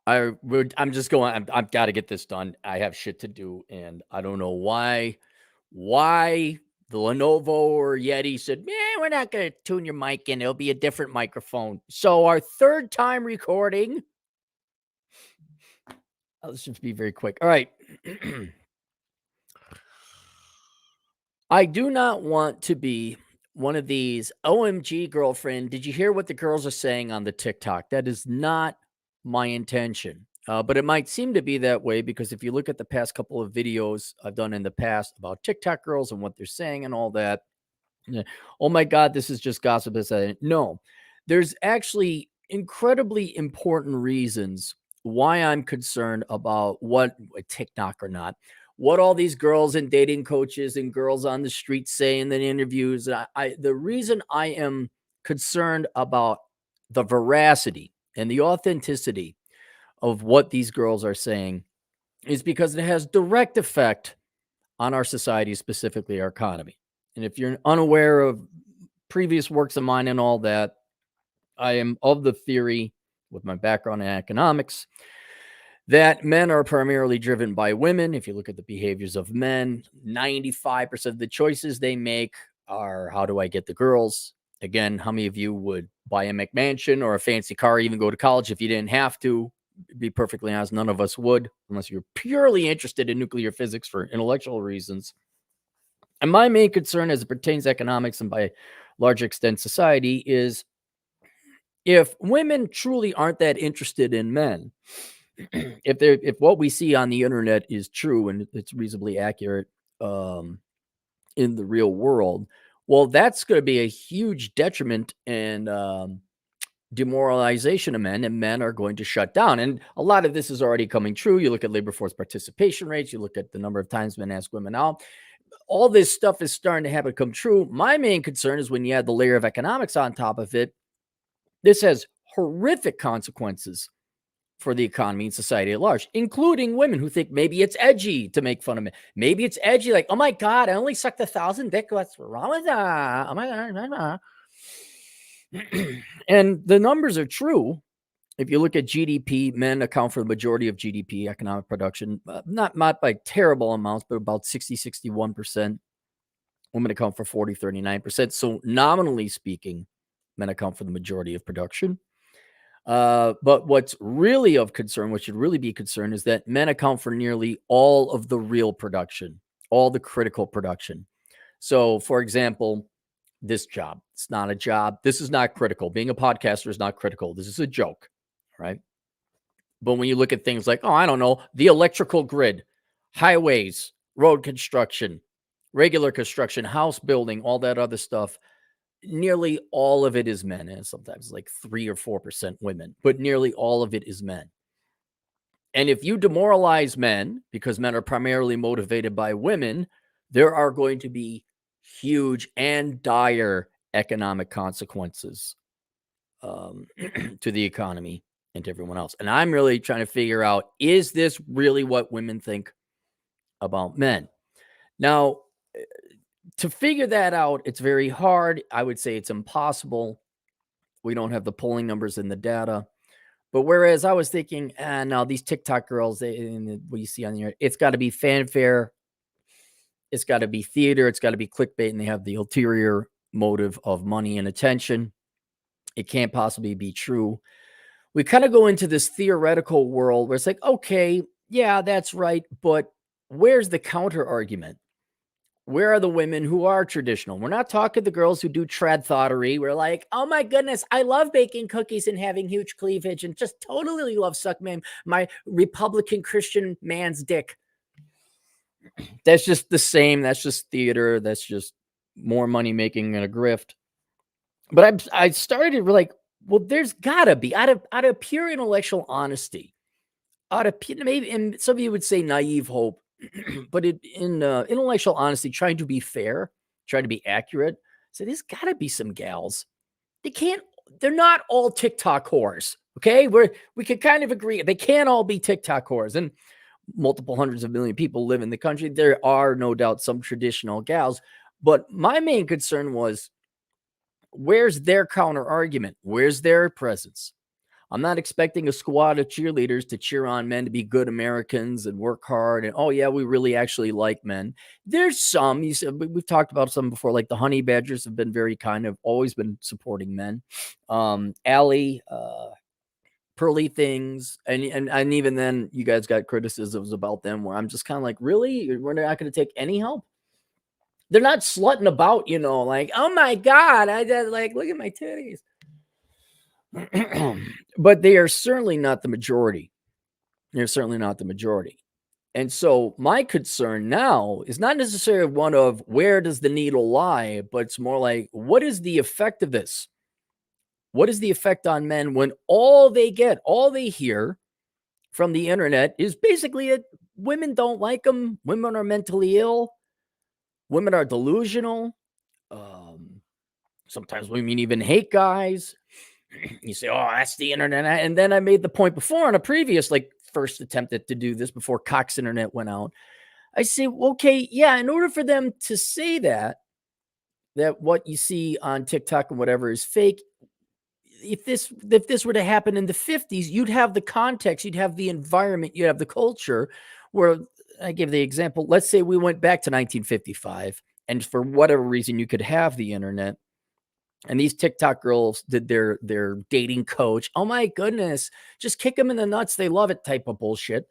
I'm just going. I've got to get this done. I have shit to do, and I don't know why the Lenovo or Yeti said, "Man, we're not going to tune your mic in. It'll be a different microphone." So our third time recording. Let's just be very quick. All right. I do not want to be one of these OMG girlfriend. Did you hear what the girls are saying on the TikTok? That is not my intention. But it might seem to be that way because if you look at the past couple of videos I've done in the past about TikTok girls and what they're saying and all that, yeah, oh my God, this is just gossip. No, there's actually incredibly important reasons why I'm concerned about what TikTok or not, what all these girls and dating coaches and girls on the street say in the interviews. The reason I am concerned about the veracity and the authenticity of what these girls are saying is because it has direct effect on our society, specifically our economy. And if you're unaware of previous works of mine and all that, I am of the theory, with my background in economics, that men are primarily driven by women. If you look at the behaviors of men, 95% of the choices they make are how do I get the girls? Again, how many of you would buy a McMansion or a fancy car, even go to college if you didn't have to? Be perfectly honest, none of us would, unless you're purely interested in nuclear physics for intellectual reasons. And my main concern as it pertains to economics and by large extent society is if women truly aren't that interested in men, if what we see on the internet is true and it's reasonably accurate um, in the real world, well, that's going to be a huge detriment and demoralization of men, and men are going to shut down. And a lot of this is already coming true. You look at labor force participation rates, you look at the number of times men ask women out. All this stuff is starting to have it come true. My main concern is when you add the layer of economics on top of it, this has horrific consequences for the economy and society at large, including women who think maybe it's edgy to make fun of men. Maybe it's edgy, like, oh my God, I only sucked 1,000 dick. What's wrong with that? Oh my God. And the numbers are true. If you look at GDP, men account for the majority of GDP, economic production, not by terrible amounts, but about 61%. Women account for 39%. So nominally speaking, men account for the majority of production. But what's really of concern, what should really be concerned, is that men account for nearly all of the real production, all the critical production. So, for example, this job, it's not a job. This is not critical. Being a podcaster is not critical. This is a joke, right? But when you look at things like, oh, I don't know, the electrical grid, highways, road construction, regular construction, house building, all that other stuff, nearly all of it is men, and sometimes like 3 or 4% women, but nearly all of it is men. And if you demoralize men, because men are primarily motivated by women, there are going to be huge and dire economic consequences to the economy and to everyone else. And I'm really trying to figure out, is this really what women think about men? Now, to figure that out, it's very hard. I would say it's impossible. We don't have the polling numbers and the data. But whereas I was thinking, now these TikTok girls, what you see on the internet, it's got to be fanfare, it's got to be theater, it's got to be clickbait, and they have the ulterior motive of money and attention. It can't possibly be true. We kind of go into this theoretical world where it's like, okay, yeah, that's right, but where's the counter argument? Where are the women who are traditional? We're not talking the girls who do trad thoughtery. We're like, oh my goodness, I love baking cookies and having huge cleavage and just totally love sucking my Republican Christian man's dick. That's just the same. That's just theater. That's just more money making and a grift. But I started like, well, there's gotta be out of pure intellectual honesty, out of maybe, and some of you would say naive hope, but in intellectual honesty, trying to be fair, trying to be accurate. So there's got to be some gals. They can't. They're not all TikTok whores. Okay, we can kind of agree they can't all be TikTok whores, and multiple hundreds of million people live in the country. There are no doubt some traditional gals, but my main concern was, where's their counter argument? Where's their presence? I'm not expecting a squad of cheerleaders to cheer on men to be good Americans and work hard. And oh yeah, we really actually like men. There's some you said we've talked about some before, like the Honey Badgers have been very kind of always been supporting men. Allie, Pearly Things, and even then, you guys got criticisms about them where I'm just kind of like, really, we're not going to take any help. They're not slutting about, like, oh my god, I just like look at my titties. But they are certainly not the majority. They're certainly not the majority. And so my concern now is not necessarily one of where does the needle lie, but it's more like what is the effect of this? What is the effect on men when all they hear from the internet is basically that women don't like them, women are mentally ill, women are delusional. Um, Sometimes women even hate guys. You say, "Oh, that's the internet." And then I made the point before on a previous, like, first attempt to do this before Cox Internet went out. I say, okay, yeah, in order for them to say that what you see on TikTok and whatever is fake, if this were to happen in the 50s, you'd have the context, you'd have the environment, you'd have the culture where I give the example. Let's say we went back to 1955, and for whatever reason, you could have the internet and these TikTok girls did their dating coach. Oh my goodness, just kick them in the nuts. They love it type of bullshit.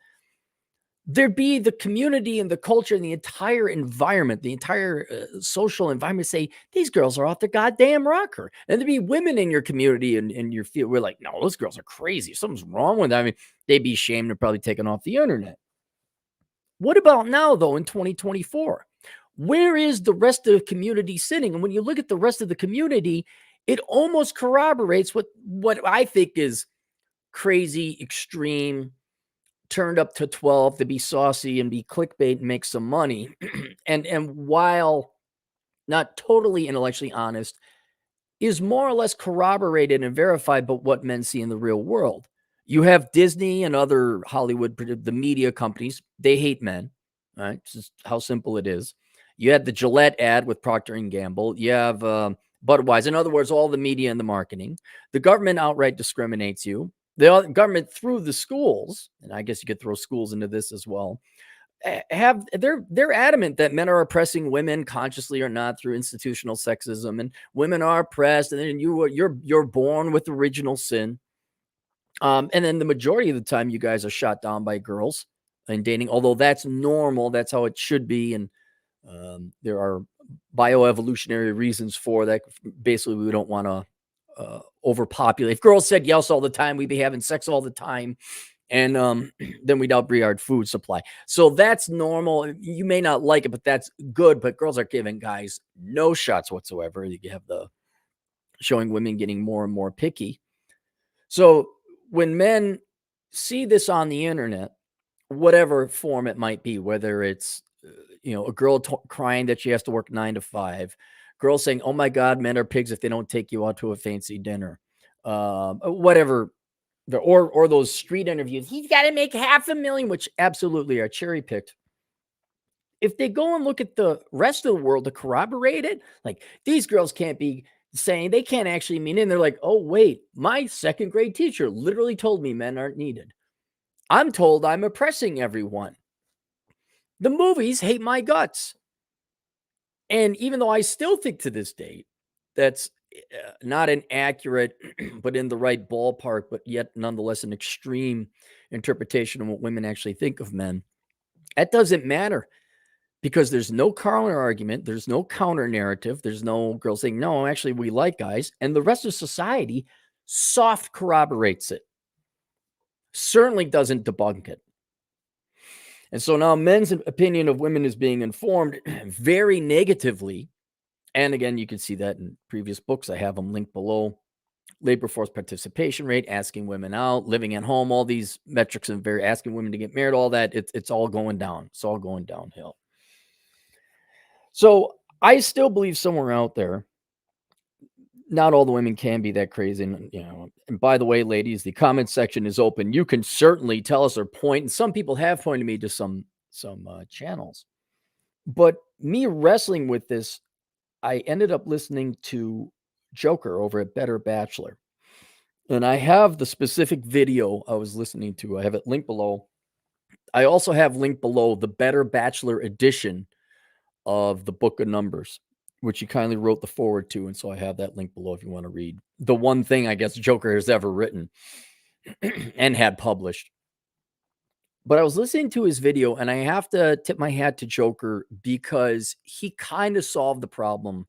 There'd be the community and the culture and the entire environment, the entire social environment say, these girls are off the goddamn rocker. And there'd be women in your community and in your field. We're like, no, those girls are crazy. Something's wrong with them. I mean, they'd be shamed and probably taken off the internet. What about now, though, in 2024? Where is the rest of the community sitting? And when you look at the rest of the community, it almost corroborates what I think is crazy, extreme, turned up to 12 to be saucy and be clickbait and make some money. and while not totally intellectually honest, is more or less corroborated and verified by what men see in the real world. You have Disney and other Hollywood, the media companies, they hate men. All right, this is how simple it is. You had the Gillette ad with Procter and Gamble. You have Budweiser. In other words, all the media and the marketing. The government outright discriminates you. The government through the schools, and I guess you could throw schools into this as well, they're adamant that men are oppressing women consciously or not through institutional sexism, and women are oppressed, and then you're born with original sin. And then the majority of the time, you guys are shot down by girls in dating, although that's normal. That's how it should be. And there are bioevolutionary reasons for that. Basically, we don't want to overpopulate. If girls said yes all the time, we'd be having sex all the time. And then we'd outbreed our food supply. So that's normal. You may not like it, but that's good. But girls are giving guys no shots whatsoever. You have the showing women getting more and more picky. So when men see this on the internet, whatever form it might be, whether it's a girl crying that she has to work 9 to 5, girls saying, "Oh my God, men are pigs if they don't take you out to a fancy dinner," whatever, or those street interviews. He's got to make $500,000, which absolutely are cherry picked. If they go and look at the rest of the world to corroborate it, like these girls can't be saying they can't actually mean it. And they're like, oh, wait, my second grade teacher literally told me men aren't needed. I'm told I'm oppressing everyone. The movies hate my guts. And even though I still think to this date that's not an accurate, but in the right ballpark, but yet nonetheless an extreme interpretation of what women actually think of men, that doesn't matter. Because there's no counter argument, there's no counter narrative, there's no girl saying, no, actually, we like guys. And the rest of society soft corroborates it. Certainly doesn't debunk it. And so now men's opinion of women is being informed very negatively. And again, you can see that in previous books. I have them linked below. Labor force participation rate, asking women out, living at home, all these metrics and asking women to get married, all that, it's all going down. It's all going downhill. So I still believe somewhere out there, not all the women can be that crazy. And by the way, ladies, the comment section is open. You can certainly tell us or point, and some people have pointed me to some channels. But me wrestling with this, I ended up listening to Joker over at Better Bachelor. And I have the specific video I was listening to. I have it linked below. I also have linked below the Better Bachelor edition of the Book of Numbers, which he kindly wrote the forward to. And so I have that link below if you want to read the one thing I guess Joker has ever written and had published. But I was listening to his video, and I have to tip my hat to Joker because he kind of solved the problem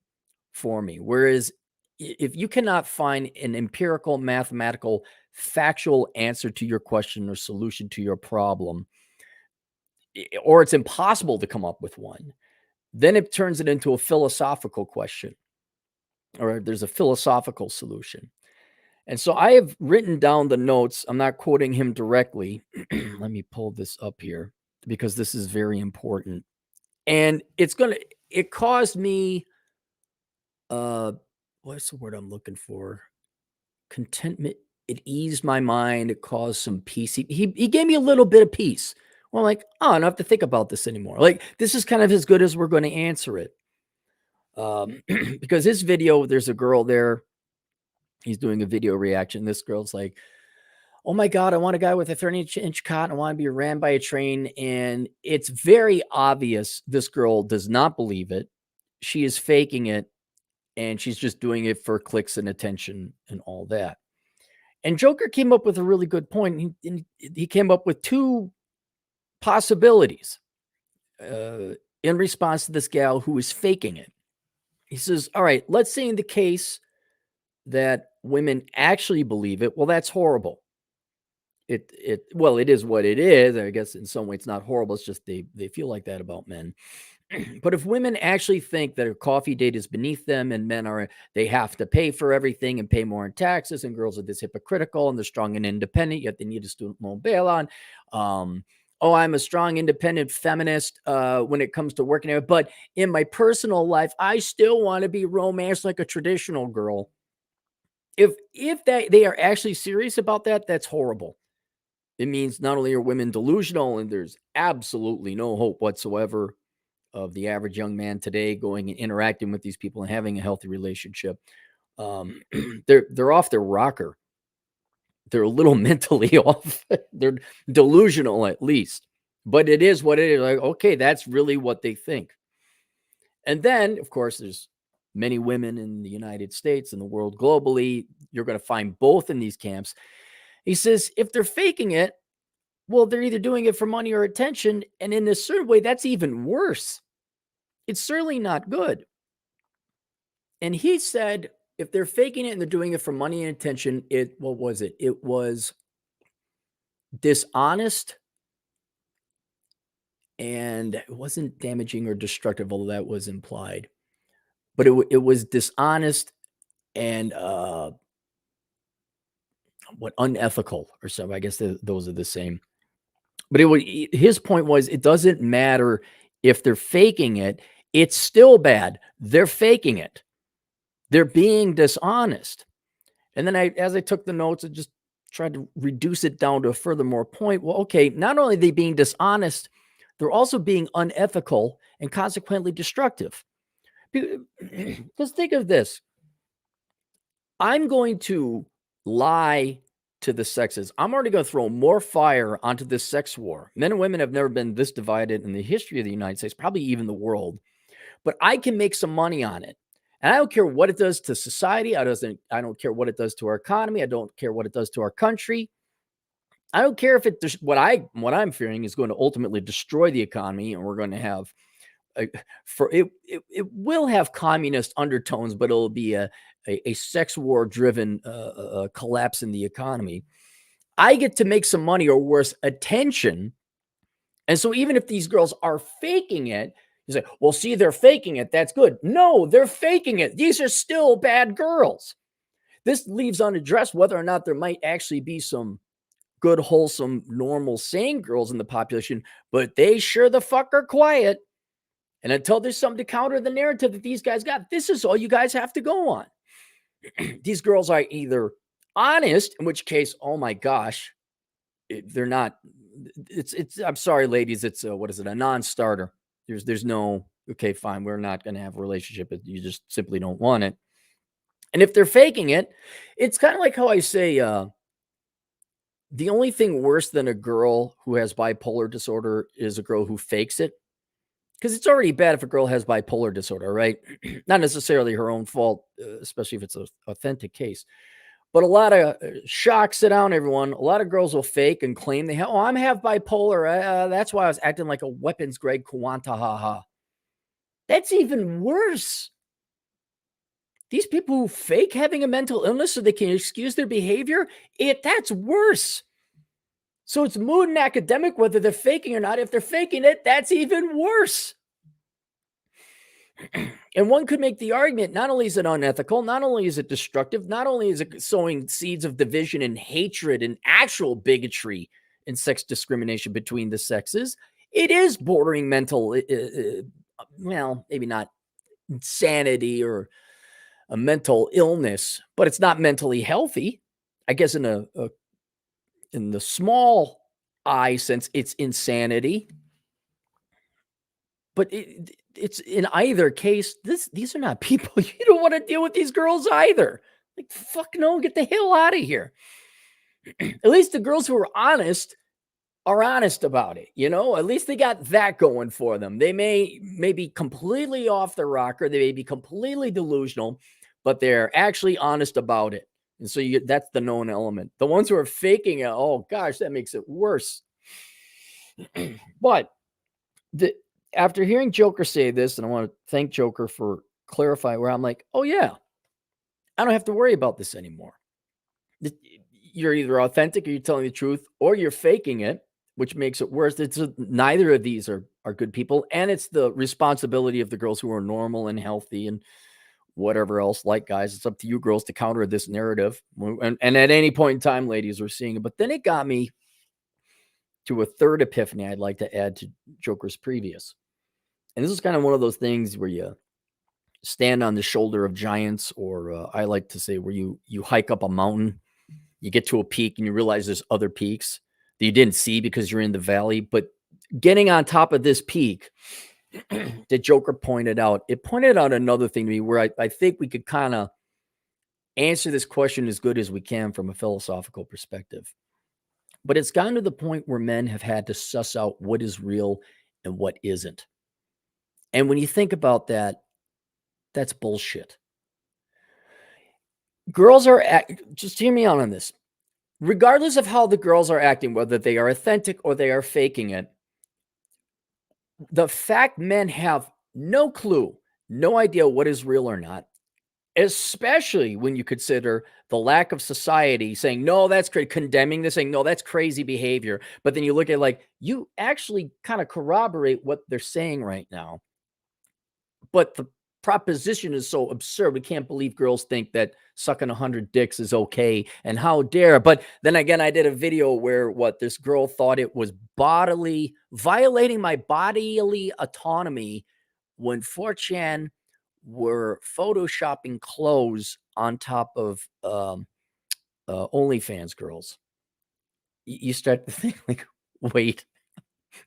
for me. Whereas if you cannot find an empirical, mathematical, factual answer to your question or solution to your problem, or it's impossible to come up with one, then it turns it into a philosophical question, or there's a philosophical solution. And so I have written down the notes. I'm not quoting him directly. Let me pull this up here because this is very important. And it caused me, what's the word I'm looking for? Contentment. It eased my mind. It caused some peace. He gave me a little bit of peace. Well, like, oh, I don't have to think about this anymore. Like, this is kind of as good as we're going to answer it. Because this video, there's a girl there. He's doing a video reaction. This girl's like, oh my God, I want a guy with a 30-inch cot. I want to be ran by a train. And it's very obvious this girl does not believe it. She is faking it. And she's just doing it for clicks and attention and all that. And Joker came up with a really good point. He came up with two possibilities in response to this gal who is faking it. He says, all right, let's say in the case that women actually believe it. Well, that's horrible. It is what it is. I guess in some way it's not horrible. It's just they feel like that about men. But if women actually think that a coffee date is beneath them and they have to pay for everything and pay more in taxes, and girls are this hypocritical and they're strong and independent, yet they need a student loan bailout. I'm a strong, independent feminist when it comes to working out. But in my personal life, I still want to be romanced like a traditional girl. If they are actually serious about that, that's horrible. It means not only are women delusional, and there's absolutely no hope whatsoever of the average young man today going and interacting with these people and having a healthy relationship. They're off their rocker. They're a little mentally off. They're delusional at least, but it is what it is. Like, okay, that's really what they think. And then, of course, there's many women in the United States and the world globally. You're going to find both in these camps. He says, if they're faking it, well, they're either doing it for money or attention. And in a certain way, that's even worse. It's certainly not good. And he said, if they're faking it and they're doing it for money and attention, what was it? It was dishonest, and it wasn't damaging or destructive, although that was implied. But it was dishonest and unethical or something. I guess those are the same. But his point was, it doesn't matter if they're faking it. It's still bad. They're faking it. They're being dishonest. And then as I took the notes, I just tried to reduce it down to a furthermore point. Well, okay, not only are they being dishonest, they're also being unethical and consequently destructive. Because think of this. I'm going to lie to the sexes. I'm already going to throw more fire onto this sex war. Men and women have never been this divided in the history of the United States, probably even the world. But I can make some money on it. And I don't care what it does to society. I don't care what it does to our economy. I don't care what it does to our country. I don't care if what I'm fearing is going to ultimately destroy the economy, and we're going to have it will have communist undertones, but it'll be a sex war driven collapse in the economy. I get to make some money, or worse, attention. And so even if these girls are faking it, you say, well, see, they're faking it. That's good. No, they're faking it. These are still bad girls. This leaves unaddressed whether or not there might actually be some good, wholesome, normal, sane girls in the population, but they sure the fuck are quiet. And until there's something to counter the narrative that these guys got, this is all you guys have to go on. These girls are either honest, in which case, oh my gosh, they're not. It's. I'm sorry, ladies. It's what is it? A non-starter. There's no. Okay, fine. We're not going to have a relationship. You just simply don't want it. And if they're faking it, it's kind of like how I say, the only thing worse than a girl who has bipolar disorder is a girl who fakes it. Because it's already bad if a girl has bipolar disorder, right? Not necessarily her own fault, especially if it's an authentic case. But a lot of shock, sit down, everyone. A lot of girls will fake and claim they have, oh, I have bipolar. That's why I was acting like a weapons grade Quanta, haha. That's even worse. These people who fake having a mental illness so they can excuse their behavior, that's worse. So it's mood and academic whether they're faking or not. If they're faking it, that's even worse. And one could make the argument, not only is it unethical, not only is it destructive, not only is it sowing seeds of division and hatred and actual bigotry and sex discrimination between the sexes, it is bordering mental, well, maybe not insanity or a mental illness, but it's not mentally healthy. I guess in in the small I sense, it's insanity. But it's in either case, these are not people you don't want to deal with these girls either. Like, fuck no, get the hell out of here. At least the girls who are honest about it, you know? At least they got that going for them. They may be completely off the rocker, they may be completely delusional, but they're actually honest about it. And so that's the known element. The ones who are faking it, oh gosh, that makes it worse. But after hearing Joker say this, and I want to thank Joker for clarifying where I'm like, oh yeah, I don't have to worry about this anymore. You're either authentic or you're telling the truth, or you're faking it, which makes it worse. It's neither of these are good people, and it's the responsibility of the girls who are normal and healthy and whatever else. Like, guys, it's up to you girls to counter this narrative. And at any point in time, ladies, we're seeing it. But then it got me to a third epiphany I'd like to add to Joker's previous. And this is kind of one of those things where you stand on the shoulder of giants, or I like to say where you hike up a mountain, you get to a peak and you realize there's other peaks that you didn't see because you're in the valley. But getting on top of this peak that Joker pointed out, it pointed out another thing to me where I think we could kind of answer this question as good as we can from a philosophical perspective. But it's gotten to the point where men have had to suss out what is real and what isn't. And when you think about that, that's bullshit. Girls are, just hear me out on this. Regardless of how the girls are acting, whether they are authentic or they are faking it, the fact men have no clue, no idea what is real or not, especially when you consider the lack of society saying, no, that's crazy, condemning this, saying, no, that's crazy behavior. But then you look at like, you actually kind of corroborate what they're saying right now. But the proposition is so absurd. We can't believe girls think that sucking 100 dicks is okay. And how dare. But then again, I did a video where this girl thought it was violating my bodily autonomy when 4chan were photoshopping clothes on top of OnlyFans girls. You start to think like, wait,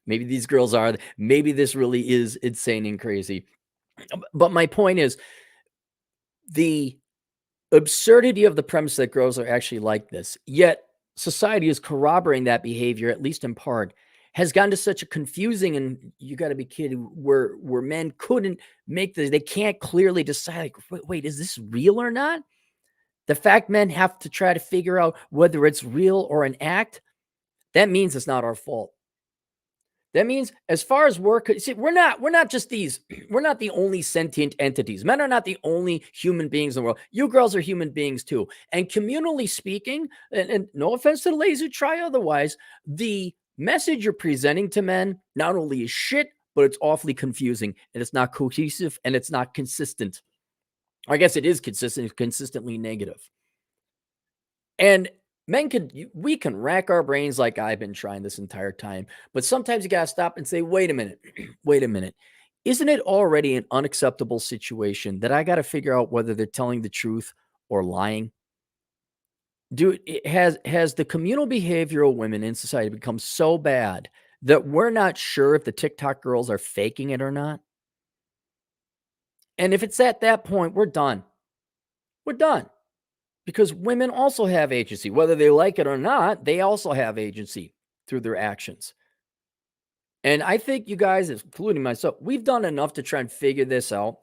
maybe these girls maybe this really is insane and crazy. But my point is, the absurdity of the premise that girls are actually like this, yet society is corroborating that behavior, at least in part, has gotten to such a confusing, and you got to be kidding, where men couldn't they can't clearly decide, like, wait, is this real or not? The fact men have to try to figure out whether it's real or an act, that means it's not our fault. That means as far as we're not just these, we're not the only sentient entities. Men are not the only human beings in the world. You girls are human beings too. And communally speaking, and no offense to the ladies who try otherwise, the message you're presenting to men not only is shit, but it's awfully confusing, and it's not cohesive, and it's not consistent. I guess it is consistent, it's consistently negative. And we can rack our brains like I've been trying this entire time, but sometimes you got to stop and say, wait a minute, wait a minute. Isn't it already an unacceptable situation that I got to figure out whether they're telling the truth or lying? Has the communal behavioral women in society become so bad that we're not sure if the TikTok girls are faking it or not? And if it's at that point, we're done. We're done. Because women also have agency. Whether they like it or not, they also have agency through their actions. And I think you guys, including myself, we've done enough to try and figure this out.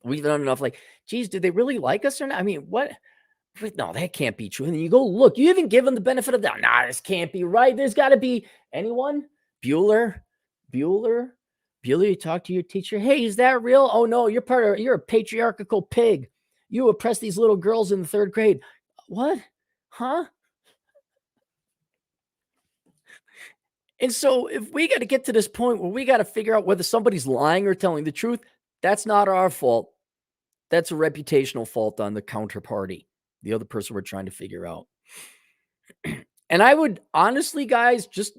We've done enough like, geez, did they really like us or not? I mean, what? No, that can't be true. And then you go look, you even give them the benefit of the doubt. Nah, this can't be right. There's got to be anyone. Bueller, Bueller, you talk to your teacher. Hey, is that real? Oh no, you're a patriarchal pig. You oppress these little girls in the third grade. What? Huh? And so if we got to get to this point where we got to figure out whether somebody's lying or telling the truth, that's not our fault. That's a reputational fault on the counterparty, the other person we're trying to figure out. And I would honestly, guys, just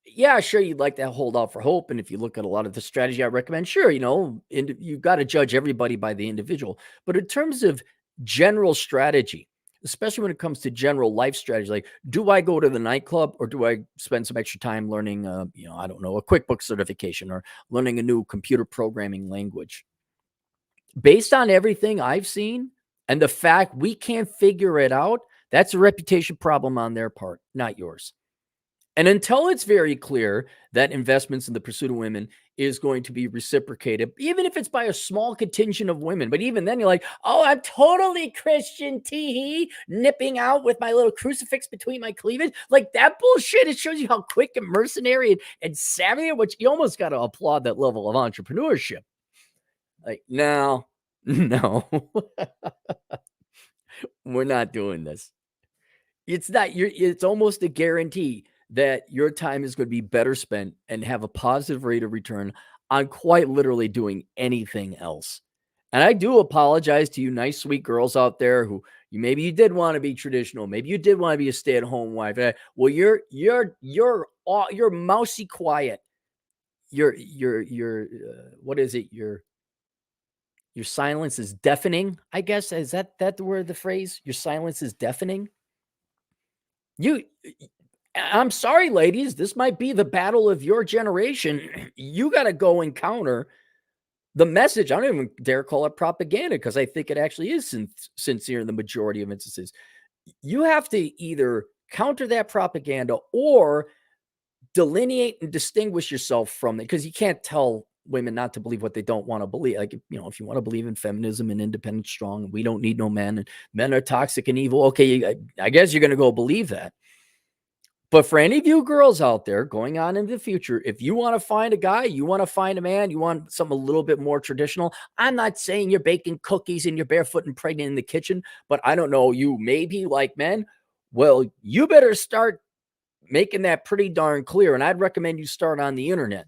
yeah, sure, you'd like to hold out for hope. And if you look at a lot of the strategy I recommend, sure, you've got to judge everybody by the individual. But in terms of general strategy, especially when it comes to general life strategy, like, do I go to the nightclub or do I spend some extra time learning, I don't know, a QuickBooks certification or learning a new computer programming language? Based on everything I've seen and the fact we can't figure it out, that's a reputation problem on their part, not yours. And until it's very clear that investments in the pursuit of women is going to be reciprocated, even if it's by a small contingent of women, but even then you're like, oh, I'm totally Christian, tee nipping out with my little crucifix between my cleavage. Like that bullshit, it shows you how quick and mercenary and savvy, which you almost got to applaud that level of entrepreneurship. Like, no, we're not doing this. It's almost a guarantee that your time is going to be better spent and have a positive rate of return on quite literally doing anything else. And I do apologize to you nice, sweet girls out there who maybe you did want to be traditional. Maybe you did want to be a stay-at-home wife. Well, you're mousy quiet. You're what is it? Your silence is deafening, I guess. Is that the word, the phrase? Your silence is deafening. I'm sorry, ladies. This might be the battle of your generation. You got to go and counter the message. I don't even dare call it propaganda because I think it actually is sincere in the majority of instances. You have to either counter that propaganda or delineate and distinguish yourself from it, because you can't tell women not to believe what they don't want to believe. Like, if you want to believe in feminism and independent, strong, we don't need no men, and men are toxic and evil. Okay, I guess you're going to go believe that. But for any of you girls out there going on into the future, if you want to find a guy, you want to find a man, you want something a little bit more traditional. I'm not saying you're baking cookies and you're barefoot and pregnant in the kitchen, but I don't know, you maybe like men. Well, you better start making that pretty darn clear. And I'd recommend you start on the internet.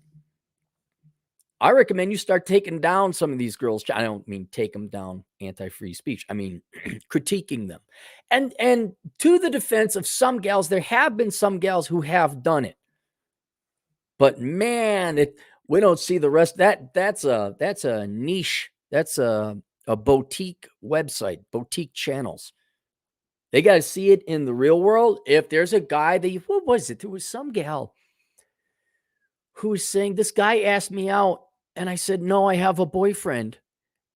I recommend you start taking down some of these girls. I don't mean take them down, anti-free speech. I mean critiquing them. And to the defense of some gals, there have been some gals who have done it. But man, we don't see the rest. That's a niche. That's a boutique website, boutique channels. They got to see it in the real world. If there's a guy what was it? There was some gal who was saying, this guy asked me out. And I said, no, I have a boyfriend.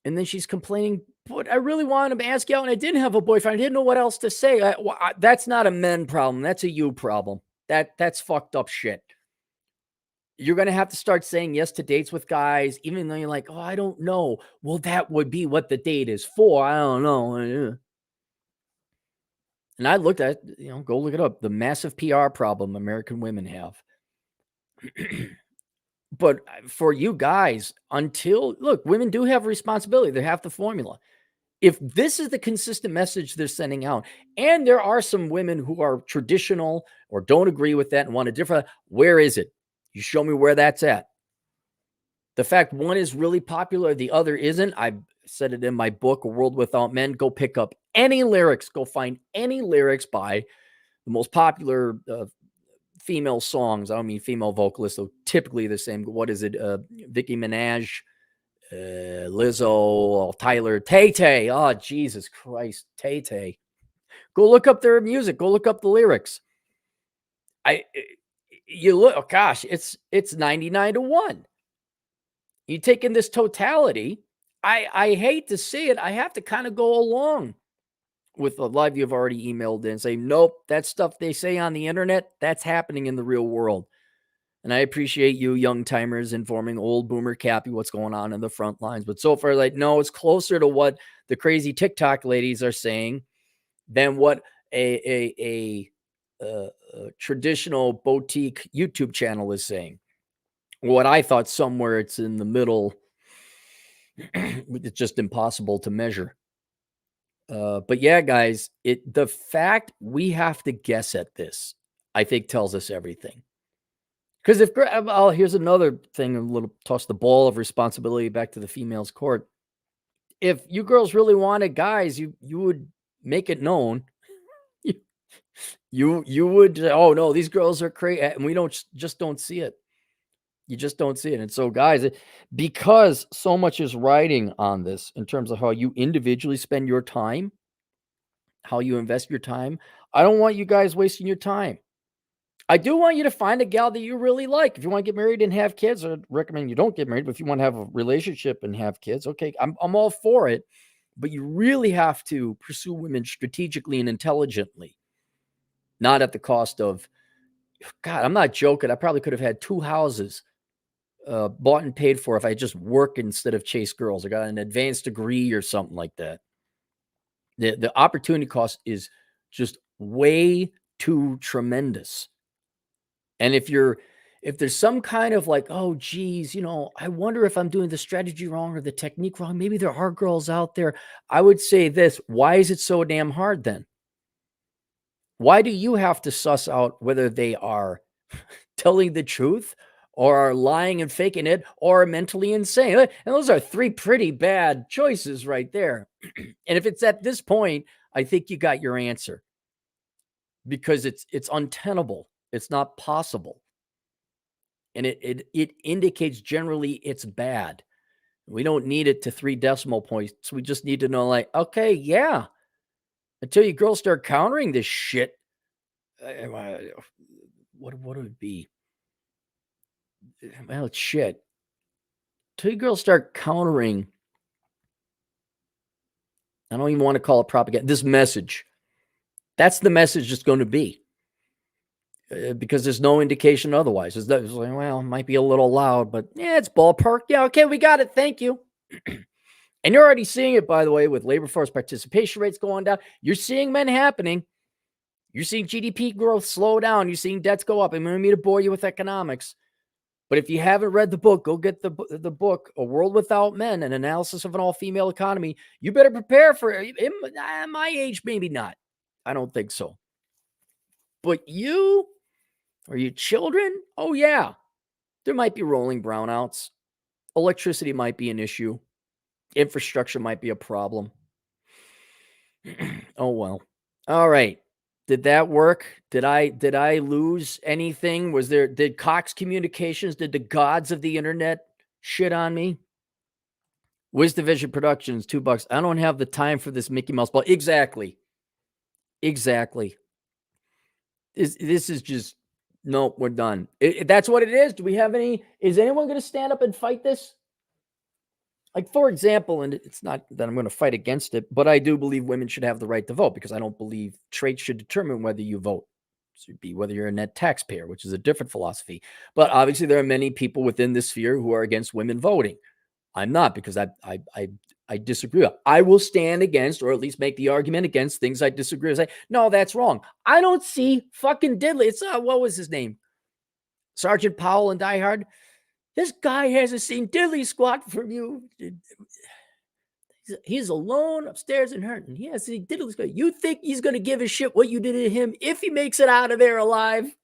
And then she's complaining, but I really wanted to ask you out and I didn't have a boyfriend. I didn't know what else to say. That's not a men problem. That's a you problem. That's fucked up shit. You're going to have to start saying yes to dates with guys, even though you're like, oh, I don't know. Well, that would be what the date is for. I don't know. And I looked at, go look it up. The massive PR problem American women have. But for you guys, look, women do have a responsibility. They have the formula. If this is the consistent message they're sending out, and there are some women who are traditional or don't agree with that and want a different, where is it? You show me where that's at. The fact one is really popular, the other isn't. I've said it in my book, A World Without Men. Go pick up any lyrics. Go find any lyrics by the most popular female songs. I don't mean female vocalists, though typically the same. What is it? Nicki Minaj, Lizzo, Tyler, Tay-Tay. Oh, Jesus Christ, Tay-Tay. Go look up their music. Go look up the lyrics. You look, oh gosh, it's 99 to 1. You take in this totality. I hate to see it. I have to kind of go along with a lot of you have already emailed in and say, nope, that stuff they say on the internet, that's happening in the real world. And I appreciate you young timers informing old boomer Cappy what's going on in the front lines. But so far, like, no, it's closer to what the crazy TikTok ladies are saying than what a traditional boutique YouTube channel is saying. What I thought somewhere it's in the middle. It's just impossible to measure. But yeah, guys, the fact we have to guess at this, I think, tells us everything. Because here's another thing, a little toss the ball of responsibility back to the females' court. If you girls really wanted guys, you would make it known. You would, oh no, these girls are crazy, and we don't see it. You just don't see it. And so, guys, because so much is riding on this in terms of how you individually spend your time, how you invest your time, I don't want you guys wasting your time. I do want you to find a gal that you really like. If you want to get married and have kids, I recommend you don't get married. But if you want to have a relationship and have kids, okay, I'm all for it. But you really have to pursue women strategically and intelligently, not at the cost of, God, I'm not joking. I probably could have had 2 houses bought and paid for if I just worked instead of chase girls. I got an advanced degree or something like that. The opportunity cost is just way too tremendous. And if there's some kind of like, oh, geez, I wonder if I'm doing the strategy wrong or the technique wrong. Maybe there are girls out there. I would say this. Why is it so damn hard then? Why do you have to suss out whether they are telling the truth or are lying and faking it or are mentally insane? And those are 3 pretty bad choices right there. And if it's at this point, I think you got your answer, because it's untenable. It's not possible. And it indicates generally it's bad. We don't need it to 3 decimal points. We just need to know, like, okay, yeah. Until you girls start countering this shit, what would it be? Well, it's shit. Until you girls start countering, I don't even want to call it propaganda, this message. That's the message it's going to be. Because there's no indication otherwise. It's like, well, it might be a little loud, but yeah, it's ballpark. Yeah, okay, we got it. Thank you. And you're already seeing it, by the way, with labor force participation rates going down. You're seeing men happening. You're seeing GDP growth slow down. You're seeing debts go up. I'm going to to bore you with economics. But if you haven't read the book, go get the book, A World Without Men, an analysis of an all-female economy. You better prepare for it. My age, maybe not. I don't think so. But you or your children, oh yeah, there might be rolling brownouts. Electricity might be an issue. Infrastructure might be a problem. Oh well. All right. Did that work? Did I lose anything? Did Cox Communications, did the gods of the internet shit on me? WizDivision Productions, $2. I don't have the time for this Mickey Mouse ball. Exactly. This is just, nope, we're done. That's what it is. Do we have is anyone going to stand up and fight this? Like, for example, and it's not that I'm going to fight against it, but I do believe women should have the right to vote, because I don't believe traits should determine whether you vote. So it'd be whether you're a net taxpayer, which is a different philosophy. But obviously, there are many people within this sphere who are against women voting. I'm not, because I disagree. I will stand against, or at least make the argument against, things I disagree with. Say, no, that's wrong. I don't see fucking diddly. It's what was his name? Sergeant Powell in Die Hard. This guy hasn't seen diddly squat from you. He's alone upstairs in Hurton. He hasn't seen diddly squat. You think he's going to give a shit what you did to him if he makes it out of there alive?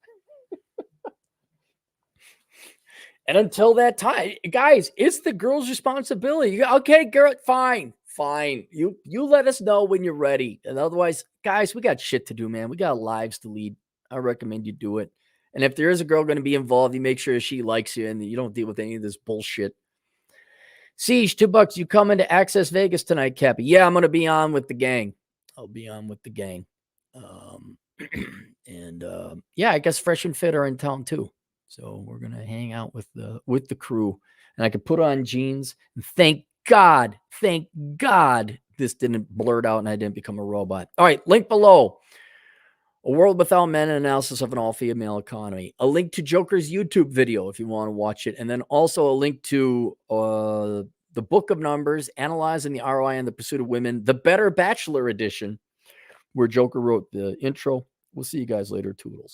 And until that time, guys, it's the girl's responsibility. Okay, girl, fine. You let us know when you're ready. And otherwise, guys, we got shit to do, man. We got lives to lead. I recommend you do it. And if there is a girl going to be involved, you make sure she likes you and you don't deal with any of this bullshit. Siege, $2. You coming to Access Vegas tonight, Cappy? Yeah, I'm going to be on with the gang. I'll be on with the gang. Yeah, I guess Fresh and Fit are in town too. So we're going to hang out with the crew. And I can put on jeans. And thank God, thank God this didn't blurt out and I didn't become a robot. All right, link below. A World Without Men, an analysis of an all-female economy. A link to Joker's YouTube video if you want to watch it. And then also a link to the Book of Numbers, Analyzing the ROI and the Pursuit of Women, the Better Bachelor edition, where Joker wrote the intro. We'll see you guys later. Toodles.